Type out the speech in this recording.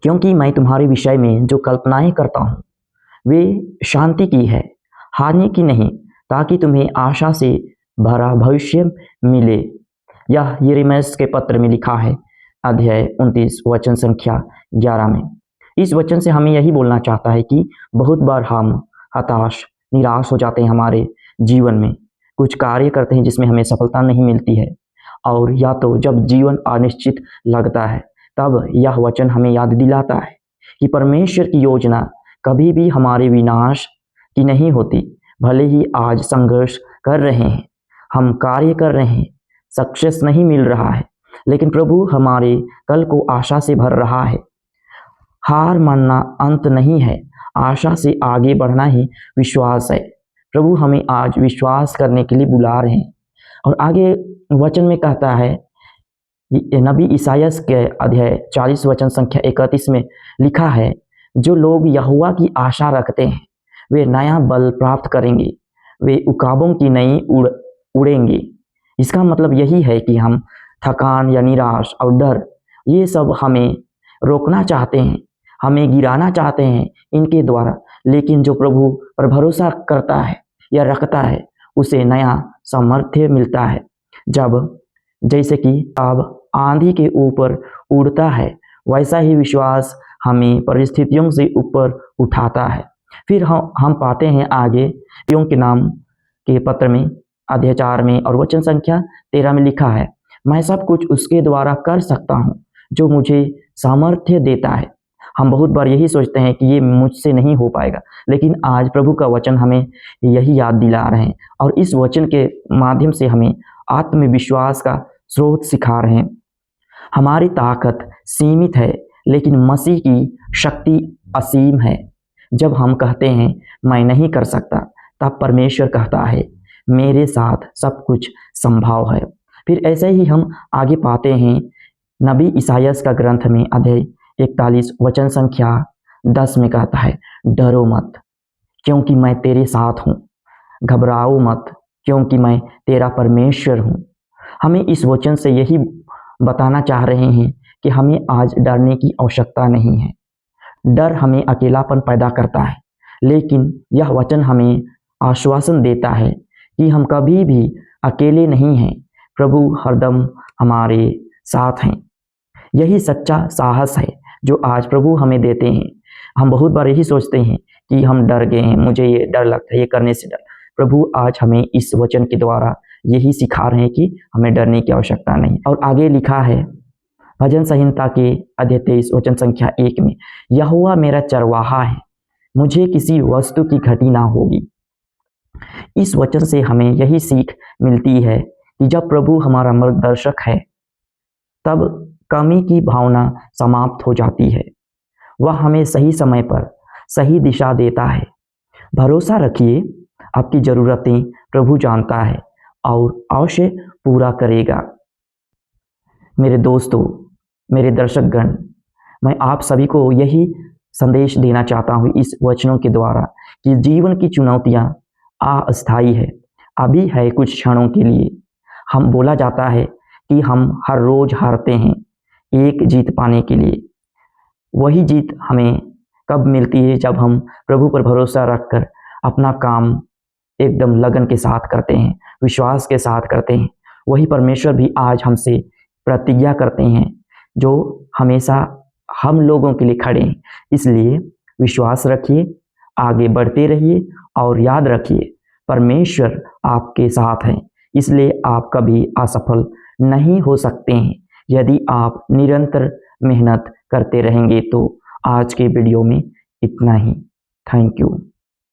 क्योंकि मैं तुम्हारे विषय में जो कल्पनाएं करता हूँ वे शांति की है, हानि की नहीं, ताकि तुम्हें आशा से भरा भविष्य मिले। यह यिर्मयाह के पत्र में लिखा है, अध्याय 29 वचन संख्या 11 में। इस वचन से हमें यही बोलना चाहता है कि बहुत बार हम हताश निराश हो जाते हैं। हमारे जीवन में कुछ कार्य करते हैं जिसमें हमें सफलता नहीं मिलती है, और या तो जब जीवन अनिश्चित लगता है तब यह वचन हमें याद दिलाता है कि परमेश्वर की योजना कभी भी हमारे विनाश की नहीं होती। भले ही आज संघर्ष कर रहे हैं, हम कार्य कर रहे हैं, सक्सेस नहीं मिल रहा है, लेकिन प्रभु हमारे कल को आशा से भर रहा है। हार मानना अंत नहीं है, आशा से आगे बढ़ना ही विश्वास है। प्रभु हमें आज विश्वास करने के लिए बुला रहे हैं। और आगे वचन में कहता है, नबी ईसायाह के अध्याय 40 वचन संख्या 31 में लिखा है, जो लोग यहोवा की आशा रखते हैं वे नया बल प्राप्त करेंगे, वे उकाबों की नई उड़ेंगे। इसका मतलब यही है कि हम थकान या निराश और डर ये सब हमें रोकना चाहते हैं, हमें गिराना चाहते हैं इनके द्वारा, लेकिन जो प्रभु पर भरोसा करता है या रखता है उसे नया सामर्थ्य मिलता है। जब जैसे कि अब आंधी के ऊपर उड़ता है, वैसा ही विश्वास हमें परिस्थितियों से ऊपर उठाता है। फिर हम पाते हैं आगे यों के नाम के पत्र में अध्याय 4 में और वचन संख्या 13 में लिखा है, मैं सब कुछ उसके द्वारा कर सकता हूँ जो मुझे सामर्थ्य देता है। हम बहुत बार यही सोचते हैं कि ये मुझसे नहीं हो पाएगा, लेकिन आज प्रभु का वचन हमें यही याद दिला रहे हैं और इस वचन के माध्यम से हमें आत्मविश्वास का स्रोत सिखा रहे हैं। हमारी ताकत सीमित है, लेकिन मसीह की शक्ति असीम है। जब हम कहते हैं मैं नहीं कर सकता, तब परमेश्वर कहता है मेरे साथ सब कुछ संभव है। फिर ऐसे ही हम आगे पाते हैं नबी ईसायाह का ग्रंथ में अध्याय 41 वचन संख्या 10 में कहता है, डरो मत क्योंकि मैं तेरे साथ हूँ, घबराओ मत क्योंकि मैं तेरा परमेश्वर हूँ। हमें इस वचन से यही बताना चाह रहे हैं कि हमें आज डरने की आवश्यकता नहीं है। डर हमें अकेलापन पैदा करता है, लेकिन यह वचन हमें आश्वासन देता है कि हम कभी भी अकेले नहीं हैं, प्रभु हरदम हमारे साथ हैं। यही सच्चा साहस है जो आज प्रभु हमें देते हैं। हम बहुत बार यही सोचते हैं कि हम डर गए हैं, मुझे ये डर लगता है, ये करने से डर। प्रभु आज हमें इस वचन के द्वारा यही सिखा रहे हैं कि हमें डरने की आवश्यकता नहीं। और आगे लिखा है भजन संहिता के अध्याय 23 वचन संख्या 1 में, यहोवा मेरा चरवाहा है, मुझे किसी वस्तु की घटी ना होगी। इस वचन से हमें यही सीख मिलती है कि जब प्रभु हमारा मार्गदर्शक है तब कमी की भावना समाप्त हो जाती है। वह हमें सही समय पर सही दिशा देता है। भरोसा रखिए, आपकी ज़रूरतें प्रभु जानता है और अवश्य पूरा करेगा। मेरे दोस्तों, मेरे दर्शकगण, मैं आप सभी को यही संदेश देना चाहता हूँ इस वचनों के द्वारा कि जीवन की चुनौतियाँ अस्थायी है, अभी है कुछ क्षणों के लिए। हम बोला जाता है कि हम हर रोज हारते हैं एक जीत पाने के लिए। वही जीत हमें कब मिलती है? जब हम प्रभु पर भरोसा रखकर अपना काम एकदम लगन के साथ करते हैं, विश्वास के साथ करते हैं। वही परमेश्वर भी आज हमसे प्रतिज्ञा करते हैं जो हमेशा हम लोगों के लिए खड़े हैं। इसलिए विश्वास रखिए, आगे बढ़ते रहिए और याद रखिए परमेश्वर आपके साथ हैं। इसलिए आप कभी असफल नहीं हो सकते हैं यदि आप निरंतर मेहनत करते रहेंगे। तो आज के वीडियो में इतना ही। Thank you.